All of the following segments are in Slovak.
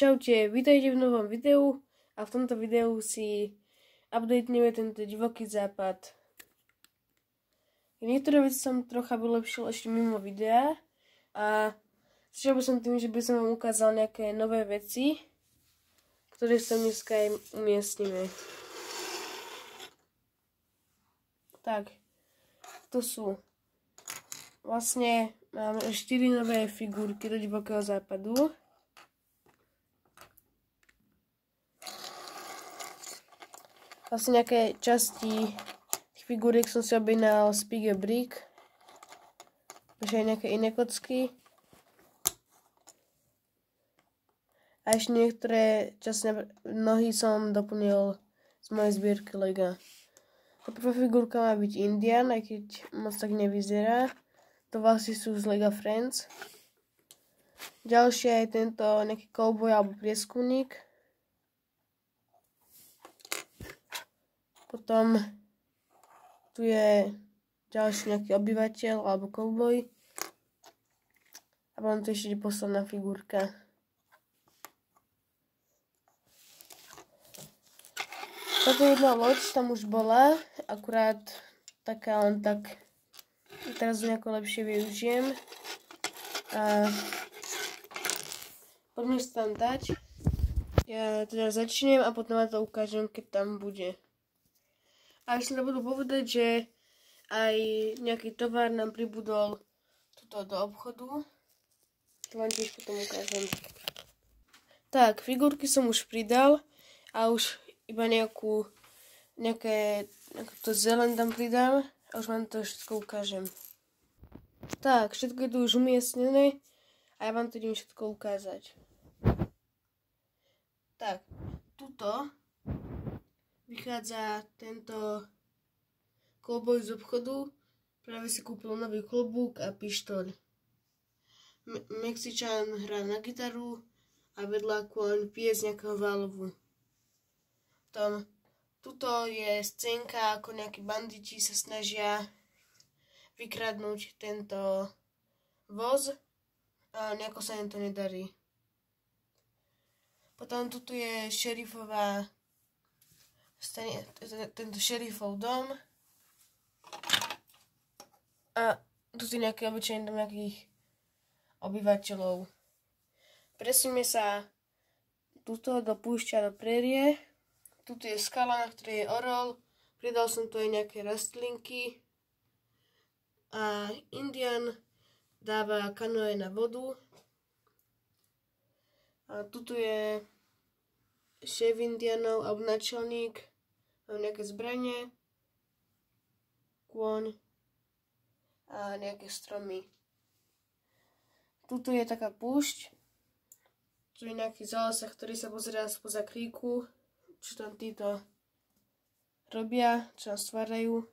Čaute, vítajte v novom videu a v tomto videu si updateneme tento divoký západ. Niektoré veci som trocha vylepšil ešte mimo videa a začal by som tým, že by som vám ukázal nejaké nové veci, ktoré sa dneska aj umiestnime. Tak, to sú vlastne máme 4 nové figurky do divokého západu. Vlastne nejaké časti tých figúriek som si objednal z Pig a Brick. Takže aj nejaké iné kocky. A ešte niektoré časti nohy som doplnil z mojej zbierky Lega. Tá prvá figurka má byť Indian, aj keď moc tak nevyzerá. To vlastne sú z Lega Friends. Ďalšia je tento nejaký cowboy alebo prieskumník. Potom tu je ďalší nejaký obyvateľ alebo cowboy. A potom tu ešte posledná figurka. Táto jedna loď tam už bola, akurát taká len tak. Teraz ju nejako lepšie využijem. A poďme sa tam dať. Ja teda začnem a potom vám to ukážem, keď tam bude. A ešte nebudú povedať, že aj nejaký tovar nám pribudol tuto do obchodu. To vám tiež potom ukážem. Tak, figurky som už pridal a už iba nejaké to zelen tam pridám a už vám to všetko ukážem. Tak, všetko je tu už umiestnené a ja vám to idem všetko ukázať. Tak, tuto vychádza tento cowboy z obchodu. Práve si kúpil nový klobúk a pištoľ. Mexičan hrá na gitaru a vedľa kôň pije z nejakého válovu. Tuto je scénka, ako nejakí banditi sa snažia vykradnúť tento voz a nejako sa im to nedarí. Potom tuto je šerifová tento šerifov dom a tu je nejaký obyčajný dom nejakých obyvateľov. Presúňme sa tuto do púšťa, do prérie. Tuto je skala, na ktorej je orol. Pridal som tu aj nejaké rastlinky a Indian dáva kanoe na vodu. A tuto je šéf Indianov alebo načelník. Mám nejaké zbranie, kôň a nejaké stromy. Tuto je taká púšť. Tu je nejaký zálesah, ktorý sa pozerá spoza kríku. Čo tam títo robia, čo nás stvárajú.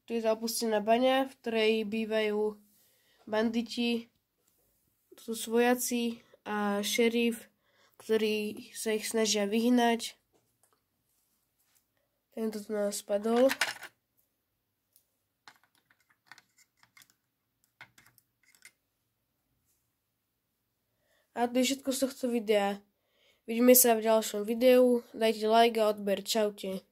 Tu je tá opustená baňa, v ktorej bývajú banditi. Tu sú vojaci a šerif, ktorí sa ich snažia vyhnať. Tento tu nás spadol. A to je všetko z tohto videa. Vidíme sa v ďalšom videu. Dajte like a odber. Čaute.